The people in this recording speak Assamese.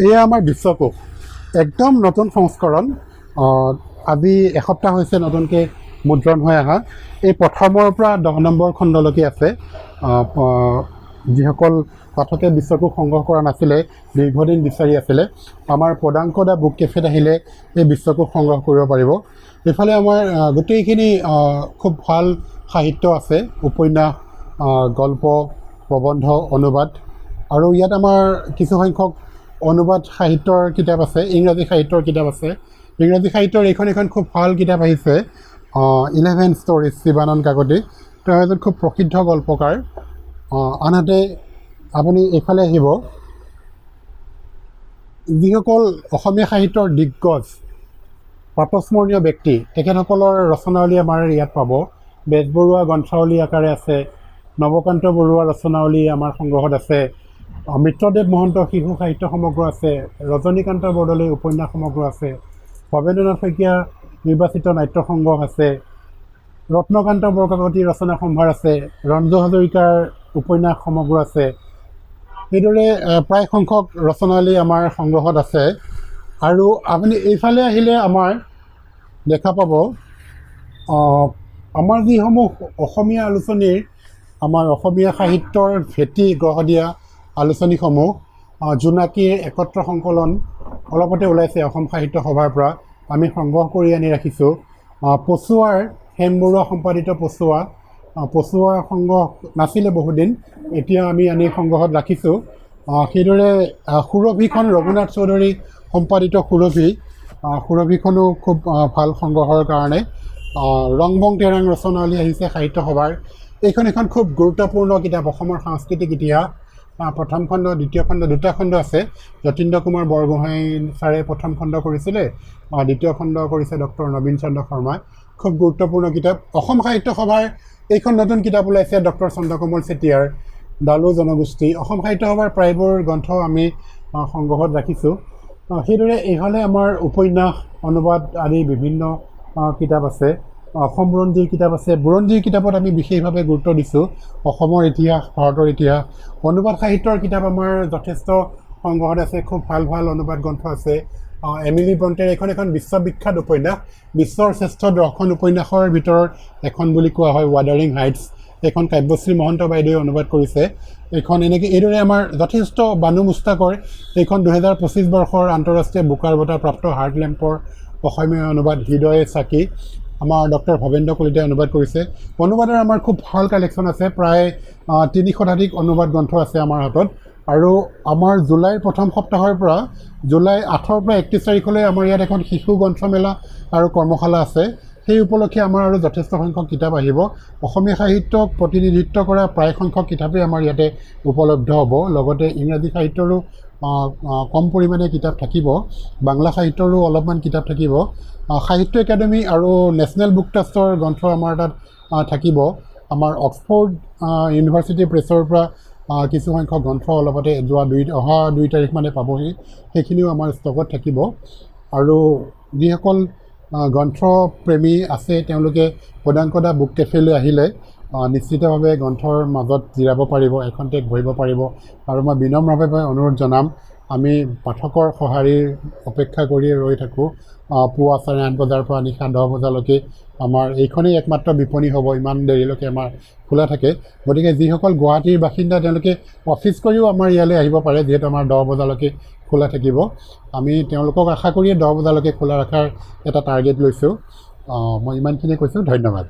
এয়া আমাৰ বিশ্বকোষ একদম নতুন সংস্কৰণ। আজি এসপ্তাহ হৈছে নতুনকৈ মুদ্ৰণ হৈ অহা। এই প্ৰথমৰ পৰা 10 নম্বৰ খণ্ডলৈকে আছে। যিসকল পাঠকে বিশ্বকোষ সংগ্ৰহ কৰা নাছিলে, দীৰ্ঘদিন বিচাৰি আছিলে, আমাৰ পদাংক দা বুক কেফেত আহিলে এই বিশ্বকোষ সংগ্ৰহ কৰিব পাৰিব। এইফালে আমাৰ গোটেইখিনি খুব ভাল সাহিত্য আছে, উপন্যাস, গল্প, প্ৰবন্ধ, অনুবাদ, আৰু ইয়াত আমাৰ কিছুসংখ্যক অনুবাদ সাহিত্যৰ কিতাপ আছে, ইংৰাজী সাহিত্যৰ কিতাপ আছে। ইংৰাজী সাহিত্যৰ এইখন খুব ভাল কিতাপ আহিছে, 11 ষ্টৰিজ, শিৱানন্দ কাকতি। তেওঁ এজন খুব প্ৰসিদ্ধ গল্পকাৰ। আনহাতে আপুনি এইফালে আহিব, যিসকল অসমীয়া সাহিত্যৰ দিগ্গজ, প্ৰাতস্মৰণীয় ব্যক্তি, তেখেতসকলৰ ৰচনাৱলী আমাৰ ইয়াত পাব। বেজবৰুৱা গ্ৰন্থাৱলী আকাৰে আছে, নৱকান্ত বৰুৱা ৰচনাৱলী আমাৰ সংগ্ৰহত আছে, মিত্ৰদেৱ মহন্ত শিশু সাহিত্য সমগ্ৰ আছে, ৰজনীকান্ত বৰদলৈ উপন্যাস সমগ্ৰ আছে, ভৱেন্দ্ৰনাথ শইকীয়া নিৰ্বাচিত নাট্য সংগ্ৰহ আছে, ৰত্নকান্ত বৰকাকতিৰ ৰচনা সম্ভাৰ আছে, ৰঞ্জু হাজৰিকাৰ উপন্যাস সমগ্ৰ আছে। সেইদৰে প্ৰায় সংখ্যক ৰচনাৱলী আমাৰ সংগ্ৰহত আছে। আৰু আপুনি এইফালে আহিলে আমাৰ দেখা পাব আমাৰ যিসমূহ অসমীয়া আলোচনীৰ, আমাৰ অসমীয়া সাহিত্যৰ ভেটি গঢ় দিয়া আলোচনীসমূহ, জোনাকীৰ একত্ৰ সংকলন অলপতে ওলাইছে অসম সাহিত্য সভাৰ পৰা, আমি সংগ্ৰহ কৰি আনি ৰাখিছোঁ। পচুৱাৰ, হেম বৰুৱা সম্পাদিত পচুৱাৰ সংগ্ৰহ নাছিলে বহুদিন, এতিয়া আমি আনি সংগ্ৰহত ৰাখিছোঁ। সেইদৰে সুৰভিখন ৰঘুনাথ চৌধুৰী সম্পাদিত সুৰভিখনো খুব ভাল সংগ্ৰহৰ কাৰণে। ৰংবং তেৰাং ৰচনাৱলী আহিছে সাহিত্য সভাৰ। এইখন এখন খুব গুৰুত্বপূৰ্ণ কিতাপ, অসমৰ সাংস্কৃতিক ইতিহাস। প্ৰথম খণ্ড, দ্বিতীয় খণ্ড, দুটা খণ্ড আছে। যতীন্দ্ৰ কুমাৰ বৰগোহাঁই ছাৰে প্ৰথম খণ্ড কৰিছিলে, দ্বিতীয় খণ্ড কৰিছে ডক্টৰ নবীন চন্দ্ৰ শৰ্মাই। খুব গুৰুত্বপূৰ্ণ কিতাপ। অসম সাহিত্য সভাৰ এইখন নতুন কিতাপ ওলাইছে ডক্টৰ চন্দ্ৰকমল চেতিয়াৰ, ডালু জনগোষ্ঠী। অসম সাহিত্য সভাৰ প্ৰায়বোৰ গ্ৰন্থ আমি সংগ্ৰহত ৰাখিছোঁ। সেইদৰে এইফালে আমাৰ উপন্যাস, অনুবাদ আদি বিভিন্ন কিতাপ আছে। অসম বুৰঞ্জীৰ কিতাপ আছে। বুৰঞ্জীৰ কিতাপত আমি বিশেষভাৱে গুৰুত্ব দিছোঁ, অসমৰ ইতিহাস, ভাৰতৰ ইতিহাস। অনুবাদ সাহিত্যৰ কিতাপ আমাৰ যথেষ্ট সংগ্ৰহত আছে, খুব ভাল ভাল অনুবাদ গ্ৰন্থ আছে। এমিলি ব্ৰণ্টেৰ এখন বিশ্ববিখ্যাত উপন্যাস, বিশ্বৰ শ্ৰেষ্ঠ 10খন উপন্যাসৰ ভিতৰত এখন বুলি কোৱা হয় ৱাডাৰিং হাইটছ। এইখন কাব্যশ্ৰী মহন্ত বাইদেৱে অনুবাদ কৰিছে। এইদৰে আমাৰ যথেষ্ট, বানু মুস্তাকৰ এইখন 2025 বৰ্ষৰ আন্তঃৰাষ্ট্ৰীয় বুকাৰ বঁটা প্ৰাপ্ত হাৰ্টলেম্পৰ অসমীয়া অনুবাদ হৃদয়ে চাকি, আমাৰ ডক্টৰ ভৱেন্দ্ৰ কলিতাই অনুবাদ কৰিছে। অনুবাদৰ আমাৰ খুব ভাল কালেকশ্যন আছে, প্ৰায় 300 শতাধিক অনুবাদ গ্ৰন্থ আছে আমাৰ হাতত। আৰু আমাৰ জুলাইৰ প্ৰথম সপ্তাহৰ পৰা, জুলাই 8ৰ পৰা 31 তাৰিখলৈ আমাৰ ইয়াত এখন শিশু গ্ৰন্থমেলা আৰু কৰ্মশালা আছে। সেই উপলক্ষে আমাৰ আৰু যথেষ্ট সংখ্যক কিতাপ আহিব। অসমীয়া সাহিত্যক প্ৰতিনিধিত্ব কৰা প্ৰায় সংখ্যক কিতাপেই আমাৰ ইয়াতে উপলব্ধ হ'ব। লগতে ইংৰাজী সাহিত্যৰো কম পৰিমাণে কিতাপ থাকিব, বাংলা সাহিত্যৰো অলপমান কিতাপ থাকিব। সাহিত্য একাডেমী আৰু নেশ্যনেল বুক ট্ৰাষ্টৰ গ্ৰন্থ আমাৰ তাত থাকিব। আমাৰ অক্সফৰ্ড ইউনিভাৰ্চিটি প্ৰেছৰ পৰা কিছুসংখ্যক গ্ৰন্থ অলপতে অহা 2 তাৰিখ মানে পাবহি, সেইখিনিও আমাৰ ষ্টকত থাকিব। আৰু যিসকল গ্ৰন্থপ্ৰেমী আছে তেওঁলোকে পদাংক দা বুক কেফেলৈ আহিলে নিশ্চিতভাৱে গ্ৰন্থৰ মাজত জিৰাব পাৰিব, এখন টেক বহিব পাৰিব। আৰু মই বিনম্ৰভাৱে অনুৰোধ জনাম, আমি পাঠকৰ সঁহাৰিৰ অপেক্ষা কৰিয়ে ৰৈ থাকোঁ। পুৱা 8:30 বজাৰ পৰা নিশা 10 বজালৈকে আমাৰ এইখনেই একমাত্ৰ বিপণী হ'ব, ইমান দেৰিলৈকে আমাৰ খোলা থাকে। গতিকে যিসকল গুৱাহাটীৰ বাসিন্দা তেওঁলোকে অফিচ কৰিও আমাৰ ইয়ালৈ আহিব পাৰে, যিহেতু আমাৰ 10 বজালৈকে খোলা থাকিব। আমি তেওঁলোকক আশা কৰিয়ে 10 বজালৈকে খোলা ৰখাৰ এটা টাৰ্গেট লৈছোঁ। মই ইমানখিনিয়ে কৈছোঁ, ধন্যবাদ।